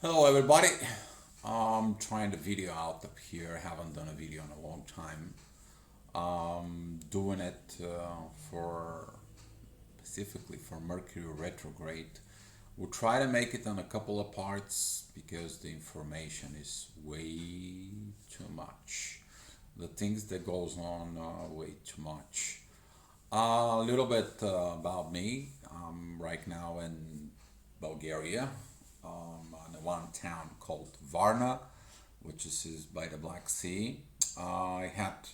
Hello everybody. I'm trying the video out up here. Haven't done a video in a long time. Doing it for specifically for Mercury retrograde. We'll try to make it on a couple of parts because the information is way too much. The things that goes on are way too much. A little bit about me. I'm right now in Bulgaria, in one town called Varna, which is by the Black Sea. I had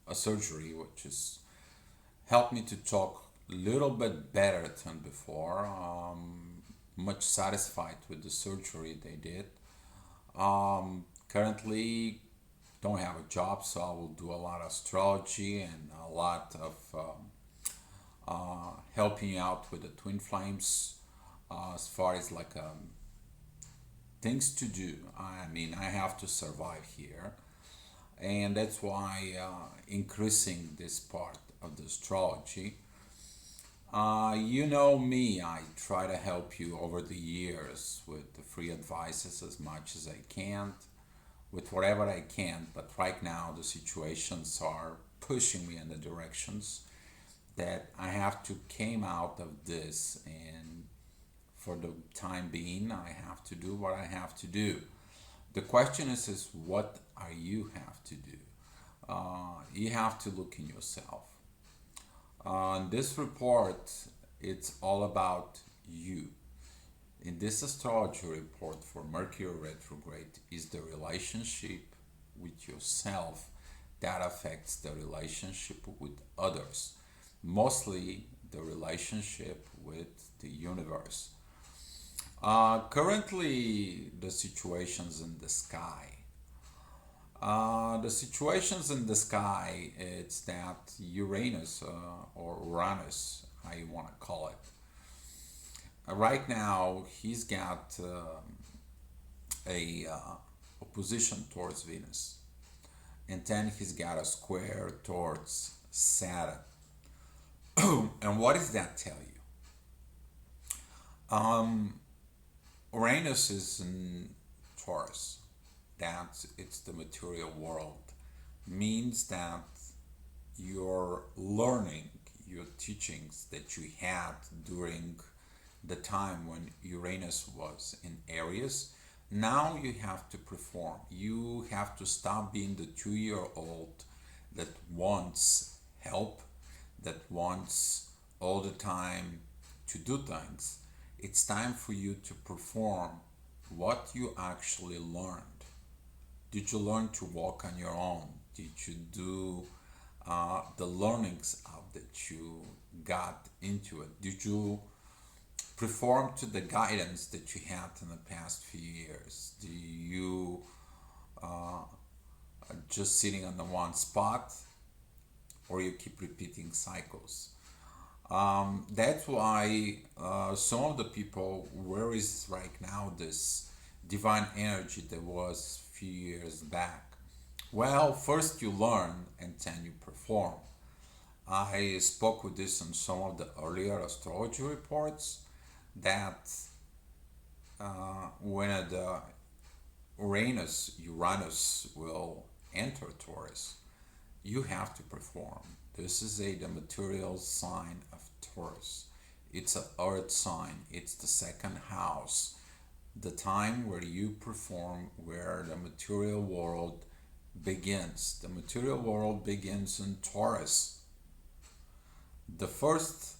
a surgery which has helped me to talk a little bit better than before. Much satisfied with the surgery they did. Currently, don't have a job, so I will do a lot of astrology and a lot of helping out with the twin flames as far as like things to do. I mean, I have to survive here, and that's why increasing this part of the astrology. You know me, I try to help you over the years with the free advices as much as I can, with whatever I can, but right now the situations are pushing me in the directions that I have to came out of this, and for the time being I have to do what I have to do. The question is what are you have to do? You have to look in yourself. This report, it's all about you. In this astrology report for Mercury retrograde is the relationship with yourself that affects the relationship with others, mostly the relationship with the universe. Currently, the situations in the sky. The situations in the sky, it's that Uranus or Uranus, how you want to call it. Right now, he's got a opposition towards Venus, and then he's got a square towards Saturn. And what does that tell you? Uranus is in Taurus. That it's the material world. Means that your learning, your teachings that you had during the time when Uranus was in Aries, now you have to perform. You have to stop being the 2 year old that wants help, that wants all the time to do things. It's time for you to perform what you actually learned. Did you learn to walk on your own? Did you do the learnings out that you got into it? Did you perform to the guidance that you had in the past few years? Do you just sitting on the one spot, or you keep repeating cycles? That's why some of the people, where is right now this divine energy that was a few years back? Well, first you learn and then you perform. I spoke with this in some of the earlier astrology reports that when the Uranus will enter Taurus, you have to perform. This is the material sign of Taurus. It's an earth sign. It's the second house, the time where you perform, where the material world begins. The material world begins in Taurus. The first,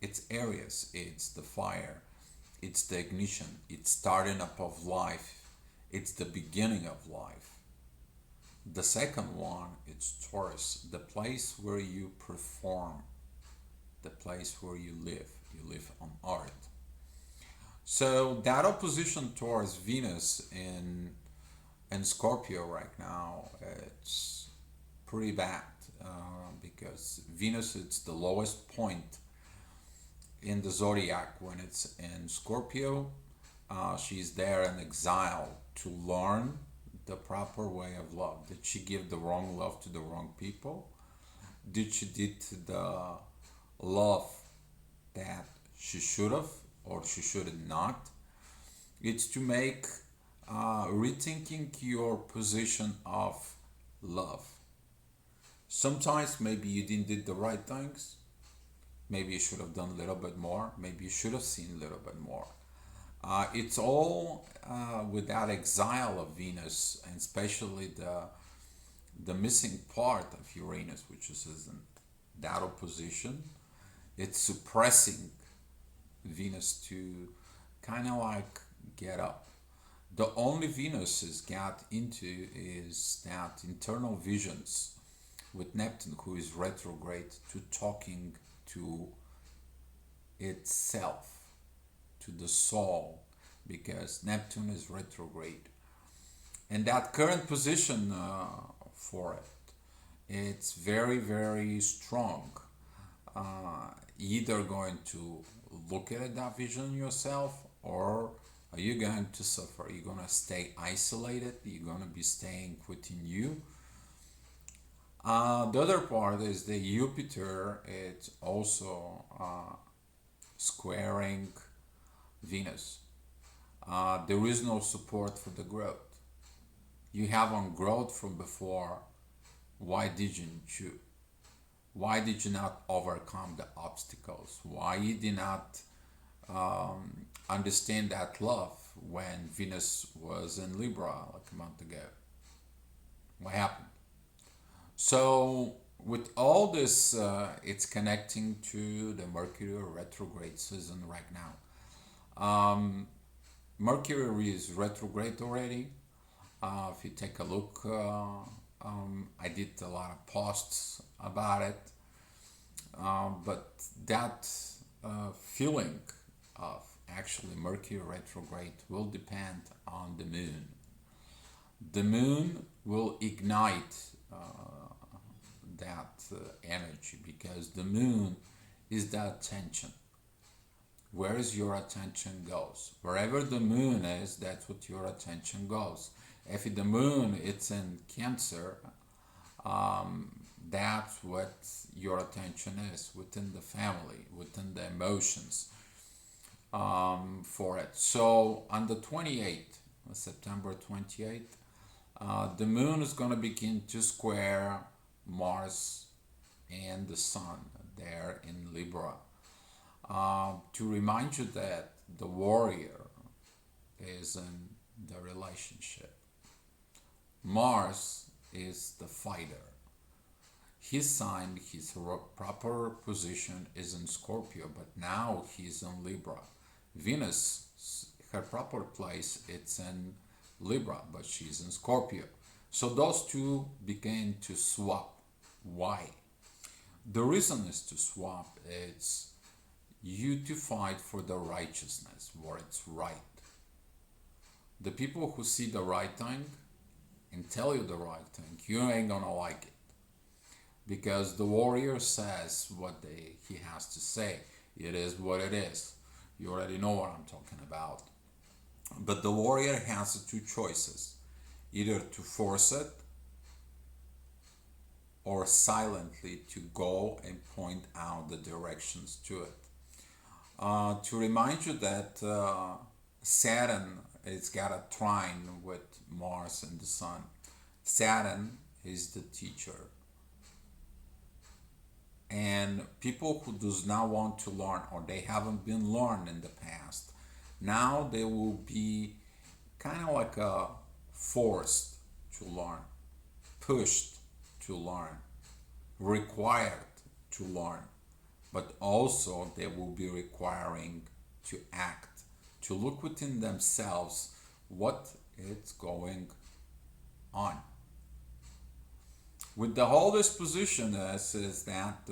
it's Aries. It's the fire. It's the ignition. It's starting up of life. It's the beginning of life. The second one, it's Taurus, the place where you perform, the place where you live. You live on Earth. So that opposition towards Venus in Scorpio right now, it's pretty bad because Venus, it's the lowest point in the zodiac when it's in Scorpio. She's there in exile to learn the proper way of love. Did she give the wrong love to the wrong people? Did she did the love that she should have or she should have not? It's to make rethinking your position of love. Sometimes maybe you didn't did the right things. Maybe you should have done a little bit more. Maybe you should have seen a little bit more. It's all with that exile of Venus, and especially the missing part of Uranus, which is in that opposition. It's suppressing Venus to kind of like get up. The only Venus has got into is that internal visions with Neptune, who is retrograde, to talking to itself, to the soul, because Neptune is retrograde. And that current position for it, it's very, very strong. Either going to look at that vision yourself, or are you going to suffer? You're going to stay isolated, you're going to be staying within you. The other part is the Jupiter, it's also squaring Venus. There is no support for the growth. You have on growth from before. Why didn't you? Why did you not overcome the obstacles? Why you did not understand that love when Venus was in Libra like a month ago? What happened? So with all this, it's connecting to the Mercury retrograde season right now. Mercury is retrograde already. If you take a look, I did a lot of posts about it. But that feeling of actually Mercury retrograde will depend on the moon. The moon will ignite that energy, because the moon is the attention. Where is your attention goes? Wherever the moon is, that's what your attention goes. If the moon it's in Cancer, that's what your attention is, within the family, within the emotions, for it. So on the 28th, September 28th, the moon is going to begin to square Mars and the Sun there in Libra. To remind you that the warrior is in the relationship. Mars is the fighter. His sign, his proper position is in Scorpio, but now he's in Libra. Venus, her proper place, it's in Libra, but she's in Scorpio. So those two begin to swap. Why? The reason is to swap. It's you to fight for the righteousness, where it's right. The people who see the right thing and tell you the right thing, you ain't gonna like it. Because the warrior says what he has to say. It is what it is. You already know what I'm talking about. But the warrior has two choices: either to force it, or silently to go and point out the directions to it. To remind you that Saturn has got a trine with Mars and the Sun. Saturn is the teacher. And people who does not want to learn, or they haven't been learned in the past, now they will be kind of like forced to learn, pushed to learn, required to learn, but also they will be requiring to act, to look within themselves what is going on. With the whole disposition is that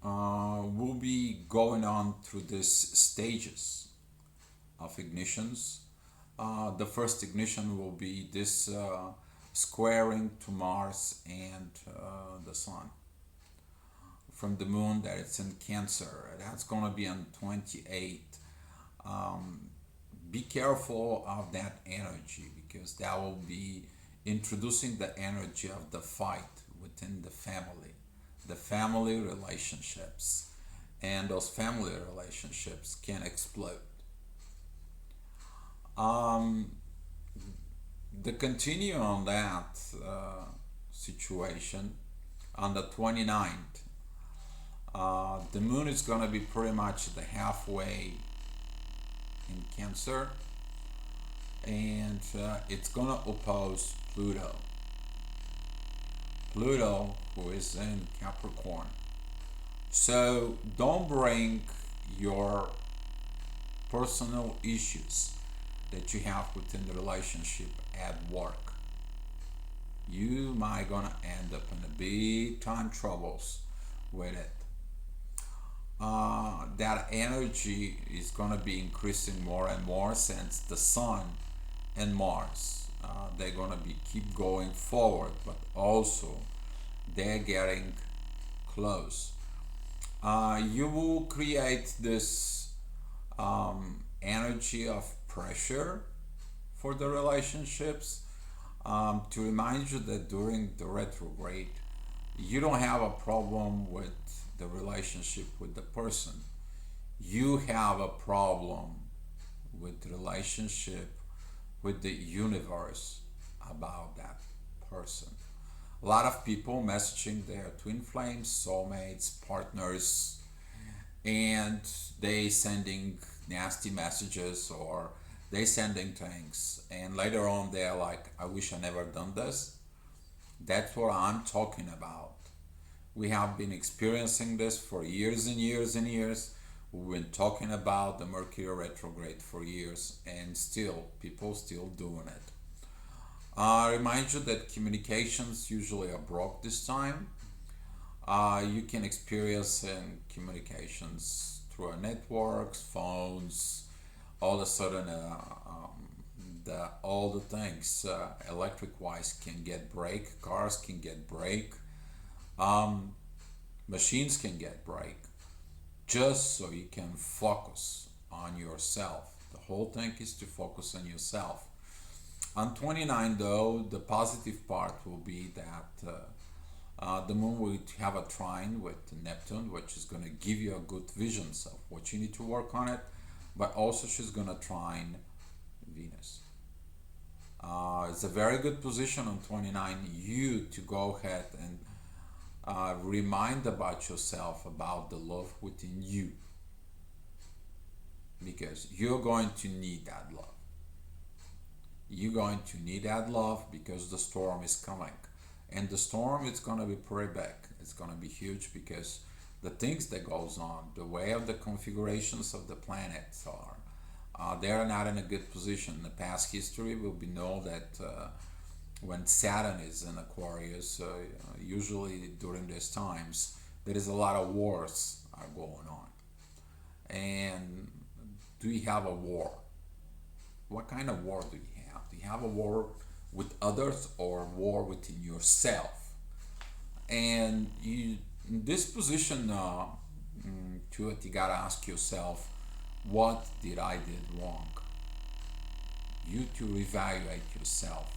we'll be going on through these stages of ignitions. The first ignition will be this squaring to Mars and the Sun from the moon that it's in Cancer. That's going to be on 28th. Be careful of that energy, because that will be introducing the energy of the fight within the family relationships, and those family relationships can explode. Um, the continue on that situation on the 29th, the moon is going to be pretty much the halfway in Cancer, and it's going to oppose Pluto. Pluto, who is in Capricorn. So don't bring your personal issues that you have within the relationship at work. You might gonna end up in a big time troubles with it. That energy is gonna be increasing more and more since the sun and Mars, they're gonna be keep going forward, but also they're getting close. You will create this energy of pressure for the relationships, to remind you that during the retrograde, you don't have a problem with the relationship with the person. You have a problem with the relationship with the universe about that person. A lot of people messaging their twin flames, soulmates, partners, and they sending nasty messages, or they sending things, and later on they're like, I wish I never done this. That's what I'm talking about. We have been experiencing this for years and years and years. We've been talking about the Mercury retrograde for years, and still people still doing it. Remind you that communications usually are broke this time. You can experience in communications through our networks, phones, all of a sudden all the things electric wise can get break, cars can get break, um, machines can get break, just so you can focus on yourself. The whole thing is to focus on yourself. On 29 though, the positive part will be that the moon will have a trine with Neptune, which is going to give you a good visions of what you need to work on it, but also she's going to trine Venus. It's a very good position on 29 you to go ahead and remind about yourself about the love within you, because you're going to need that love. You're going to need that love because the storm is coming, and the storm is going to be pretty big. It's going to be huge because the things that goes on, the way of the configurations of the planets are, they are not in a good position. In the past history, we know that when Saturn is in Aquarius, usually during these times, there is a lot of wars are going on. And do you have a war? What kind of war do you have? Do you have a war with others or a war within yourself? And you, in this position, to it, you gotta ask yourself, what did I did wrong? You to reevaluate yourself.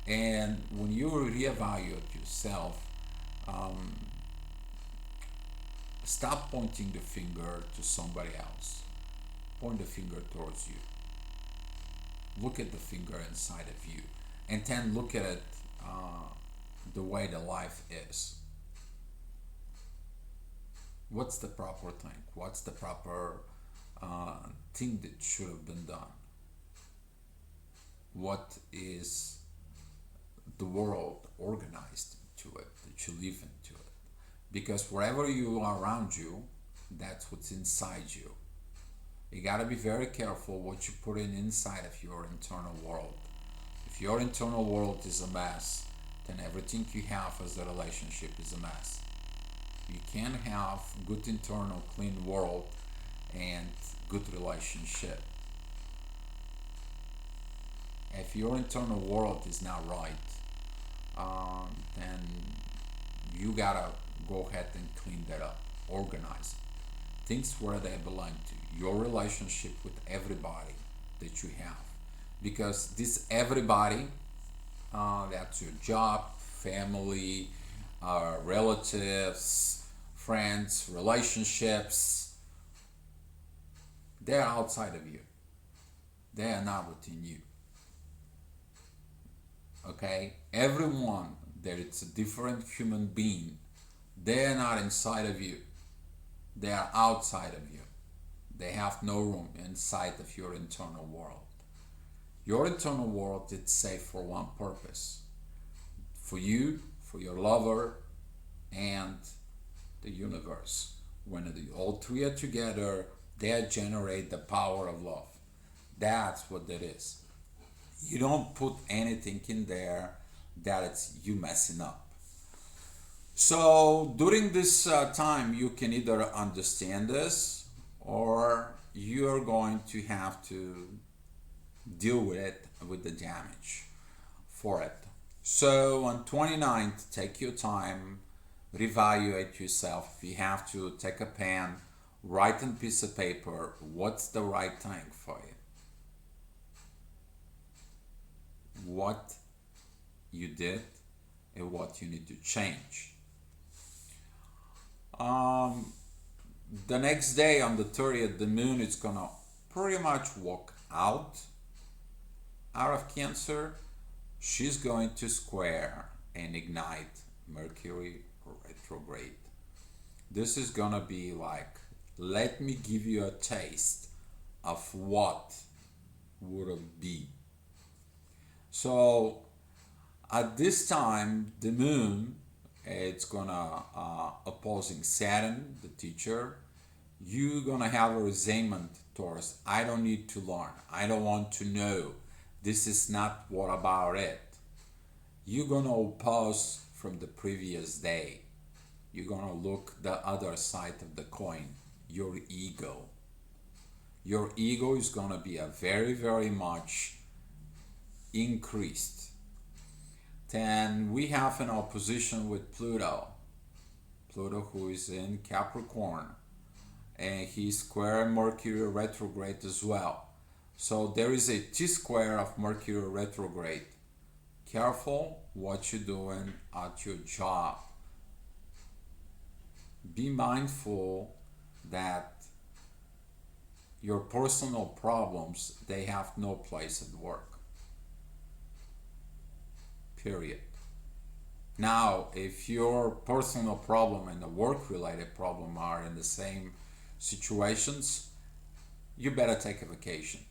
And when you reevaluate yourself, um, stop pointing the finger to somebody else. Point the finger towards you. Look at the finger inside of you, and then look at it the way the life is. What's the proper thing? What's the proper thing that should have been done? What is the world organized to it that you live into it? Because wherever you are around you, that's what's inside you. You got to be very careful what you put in inside of your internal world. If your internal world is a mess, then everything you have as a relationship is a mess. You can't have good internal clean world and good relationship. If your internal world is not right, then you gotta go ahead and clean that up, organize it. Things where they belong to. Your relationship with everybody that you have. Because this everybody, that's your job, family, relatives, friends, relationships, they're outside of you. They are not within you. Okay? Everyone that it's a different human being, they are not inside of you. They are outside of you. They have no room inside of your internal world. Your internal world is safe for one purpose. For you, for your lover, and the universe. When the all three are together, they generate the power of love. That's what that is. You don't put anything in there that it's you messing up. So during this time, you can either understand this or you're going to have to deal with it, with the damage for it. So on 29th, take your time, reevaluate yourself. If you have to, take a pen, write on a piece of paper what's the right thing for you. What you did and what you need to change. The next day on the 30th, the moon is gonna pretty much walk out of Cancer. She's going to square and ignite Mercury retrograde. This is gonna be like, let me give you a taste of what would it be. So at this time, the moon, it's gonna opposing Saturn, the teacher. You're gonna have a resentment towards, I don't need to learn, I don't want to know, this is not what about it. You're gonna oppose from the previous day. You're gonna look the other side of the coin, your ego. Your ego is gonna be a very, very much increased. Then we have an opposition with Pluto. Pluto, who is in Capricorn, and he's square Mercury retrograde as well. So there is a T-square of Mercury retrograde. Careful what you're doing at your job. Be mindful that your personal problems, they have no place at work. Period. Now, if your personal problem and the work-related problem are in the same situations, you better take a vacation.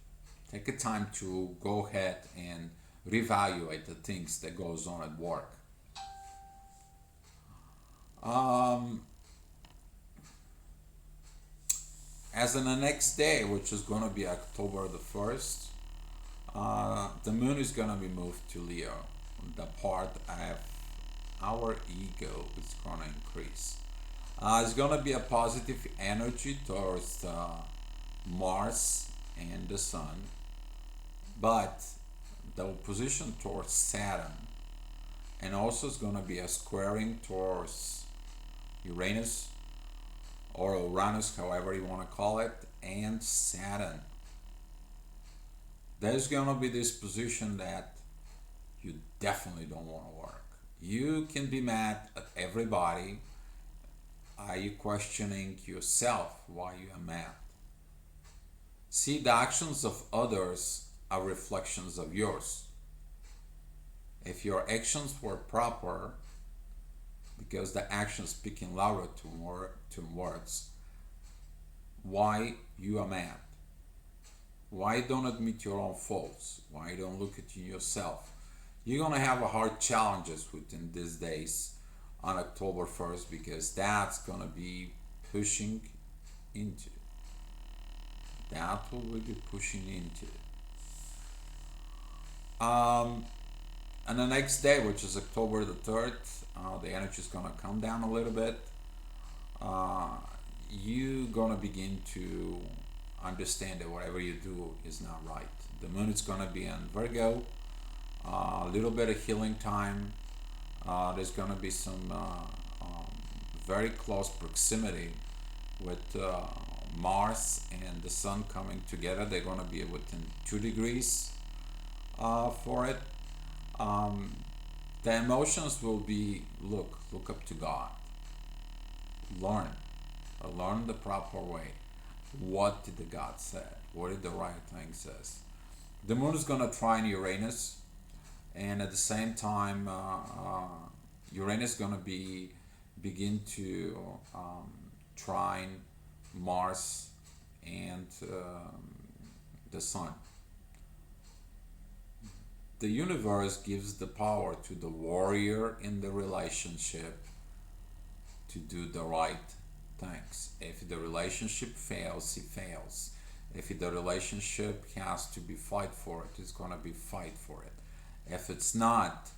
Take a time to go ahead and reevaluate the things that goes on at work. As in the next day, which is going to be October the 1st, the moon is going to be moved to Leo. The part of our ego is going to increase. It's going to be a positive energy towards Mars and the Sun, but the opposition towards Saturn, and also it's going to be a squaring towards Uranus or Uranus, however you want to call it, and Saturn. There's going to be this position that you definitely don't want to work. You can be mad at everybody. Are you questioning yourself why you are mad? See, the actions of others are reflections of yours. If your actions were proper, because the actions speaking louder to words, why you are mad? Why don't admit your own faults? Why don't look at yourself? You're gonna have a hard challenges within these days on October 1st, because that's gonna be pushing into. That will be pushing into. And the next day, which is October the 3rd, the energy is gonna come down a little bit. You're gonna begin to understand that whatever you do is not right. The moon is gonna be in Virgo. A little bit of healing time. There's gonna be some very close proximity with Mars and the Sun coming together. They're gonna be within 2 degrees for it. The emotions will be look up to God. Learn the proper way. What did the God say? What did the right thing says? The moon is gonna trine Uranus, and at the same time, Uranus is gonna be begin to trine Mars and the Sun. The universe gives the power to the warrior in the relationship to do the right things. If the relationship fails, he fails. If the relationship has to be fight for it, it's gonna be fight for it. If it's not,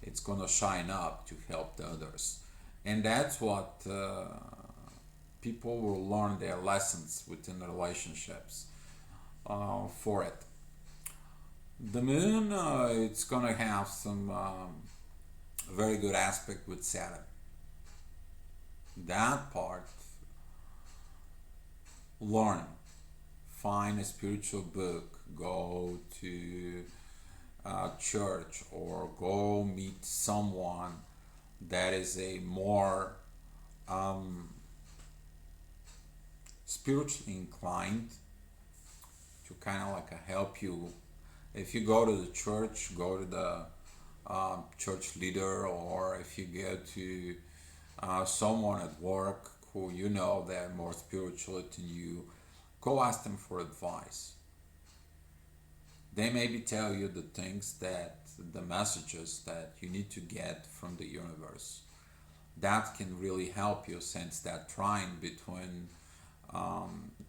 it's gonna shine up to help the others. And that's what people will learn their lessons within the relationships for it. The moon, it's gonna have some very good aspect with Saturn. That part, learn, find a spiritual book, go to church, or go meet someone that is a more spiritually inclined to kind of like help you. If you go to the church, go to the church leader, or if you go to someone at work who you know they're more spiritual than you, go ask them for advice. They maybe tell you the things that the messages that you need to get from the universe. That can really help you, since that trine between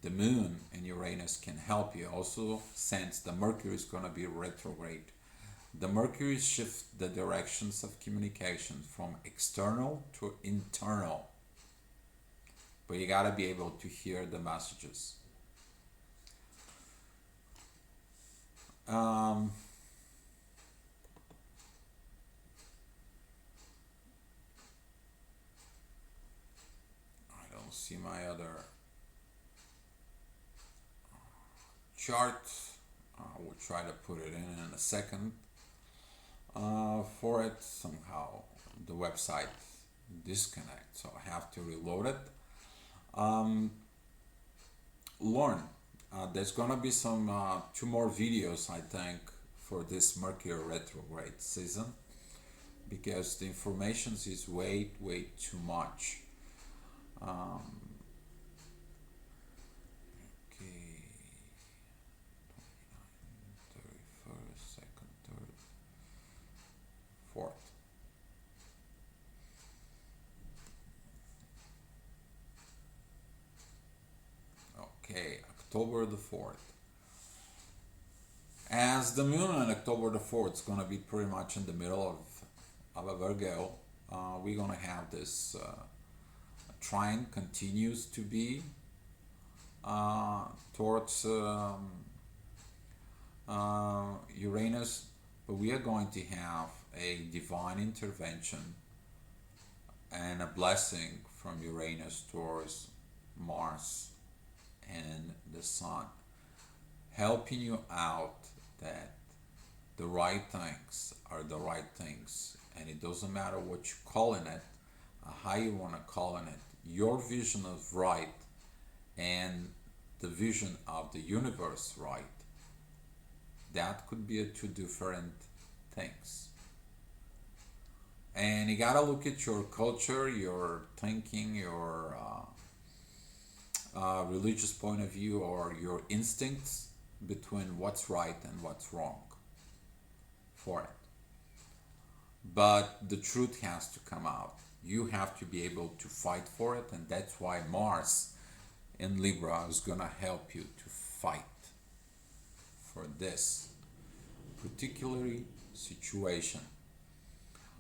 the moon and Uranus can help you. Also, since the Mercury is going to be retrograde, the Mercury shifts the directions of communication from external to internal. But you got to be able to hear the messages. Um, I don't see my other chart. I will try to put it in a second. For it, somehow the website disconnect, so I have to reload it. Um, Learn. There's gonna be some two more videos, I think, for this Mercury retrograde season, because the information is way too much. Um, okay, 31st, second, third, fourth. Okay, October the 4th. As the moon on October the 4th is going to be pretty much in the middle of a Virgo, we're going to have this trine continues to be uh, towards Uranus, but we are going to have a divine intervention and a blessing from Uranus towards Mars and the Sun, helping you out that the right things are the right things, and it doesn't matter what you call in it, how you want to call in it. Your vision of right and the vision of the universe right, that could be two different things. And you gotta look at your culture, your thinking, your religious point of view, or your instincts between what's right and what's wrong for it. But the truth has to come out. You have to be able to fight for it, and that's why Mars in Libra is gonna help you to fight for this particular situation.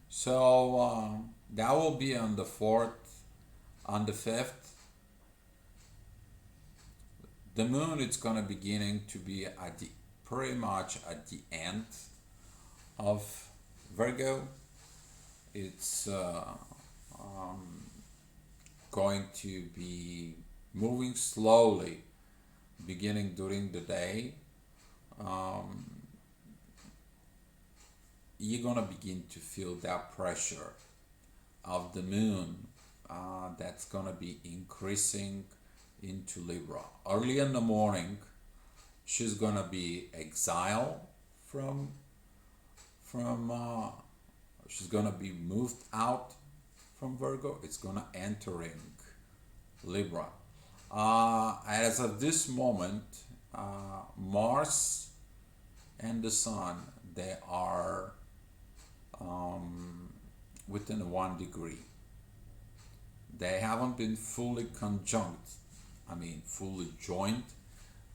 So that will be on the 4th. On the 5th, the moon is gonna beginning to be at the pretty much at the end of Virgo. It's going to be moving slowly, beginning during the day. Um, you're gonna begin to feel that pressure of the moon that's gonna be increasing into Libra. Early in the morning, She's gonna be exiled from she's gonna be moved out from Virgo. It's gonna entering Libra. As of this moment, Mars and the Sun, they are within 1 degree. They haven't been fully conjunct, I mean fully joined,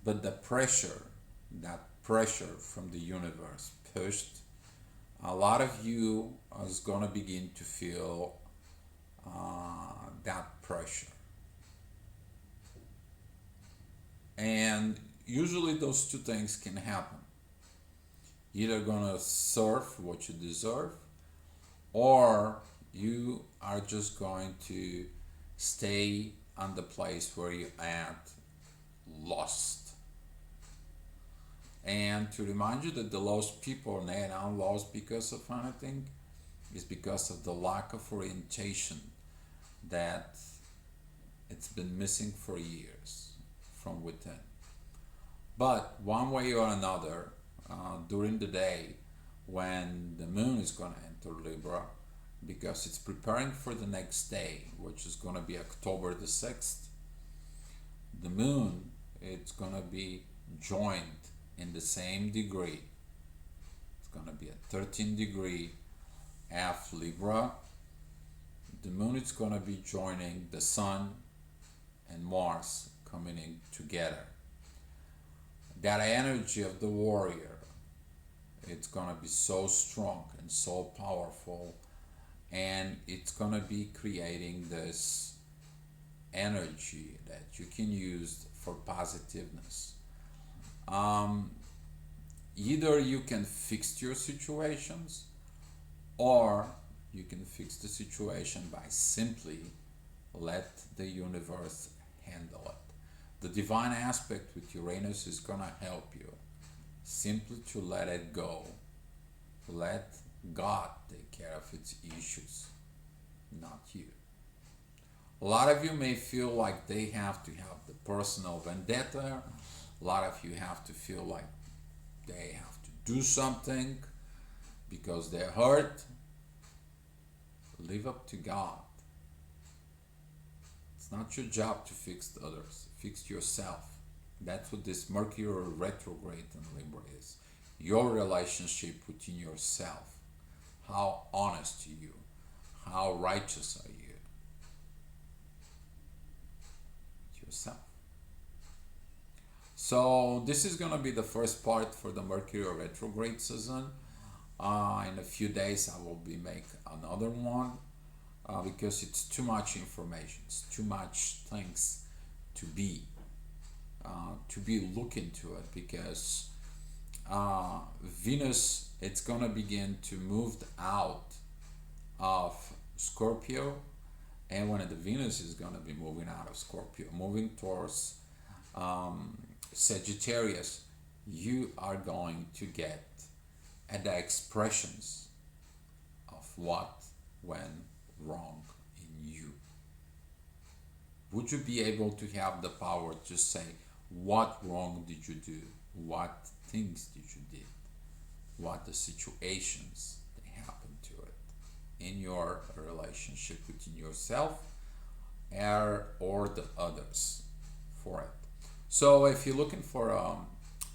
but that pressure from the universe pushed a lot of you is gonna begin to feel that pressure. And usually those two things can happen. Either gonna serve what you deserve, or you are just going to stay on the place where you at lost. And to remind you that the lost people, they are not lost because of anything, is because of the lack of orientation that it's been missing for years from within. But one way or another, during the day, when the moon is going to enter Libra, because it's preparing for the next day, which is going to be October the 6th, the moon, it's going to be joined in the same degree. It's going to be a 13-degree F Libra. The moon is going to be joining the sun and Mars coming in together. That energy of the warrior, it's going to be so strong and so powerful, and it's going to be creating this energy that you can use for positiveness. Either you can fix your situations, or you can fix the situation by simply let the universe handle it. The divine aspect with Uranus is going to help you simply to let it go. Let God take care of its issues, not you. A lot of you may feel like they have to have the personal vendetta. A lot of you have to feel like they have to do something because they're hurt. Leave up to God. It's not your job to fix others. Fix yourself. That's what this Mercury retrograde in Libra is. Your relationship within yourself. How honest are you? How righteous are you? Yourself. So this is going to be the first part for the Mercury retrograde season. In a few days I will be make another one because it's too much information. It's too much things to be look into it, because Venus, it's going to begin to move out of Scorpio, and when the Venus is going to be moving out of Scorpio, moving towards Sagittarius, you are going to get at the expressions of what went wrong in you. Would you be able to have the power to say, what wrong did you do? What things did you do? What the situations that happened to it in your relationship within yourself or the others for it. So if you're looking for a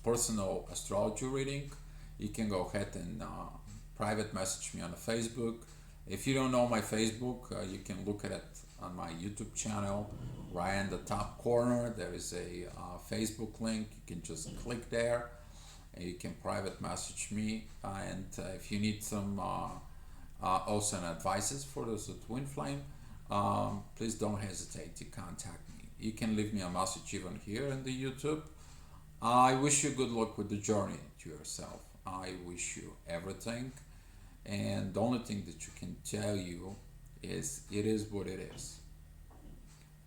personal astrology reading, you can go ahead and private message me on the Facebook. If you don't know my Facebook, you can look at it on my YouTube channel. Right in the top corner, there is a Facebook link. You can just click there, and you can private message me. And if you need some also an advices for the twin flame, please don't hesitate to contact me. You can leave me a message even here in the YouTube. I wish you good luck with the journey to yourself. I wish you everything, and the only thing that you can tell you is it is what it is.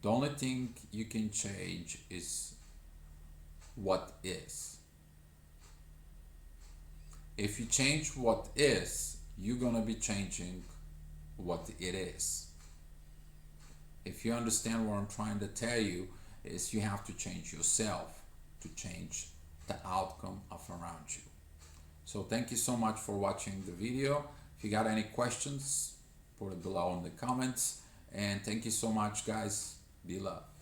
The only thing you can change is what is. If you change what is, you're gonna be changing what it is. If you understand what I'm trying to tell you, is you have to change yourself to change the outcome of around you. So thank you so much for watching the video. If you got any questions, put it below in the comments. And thank you so much, guys. Be love.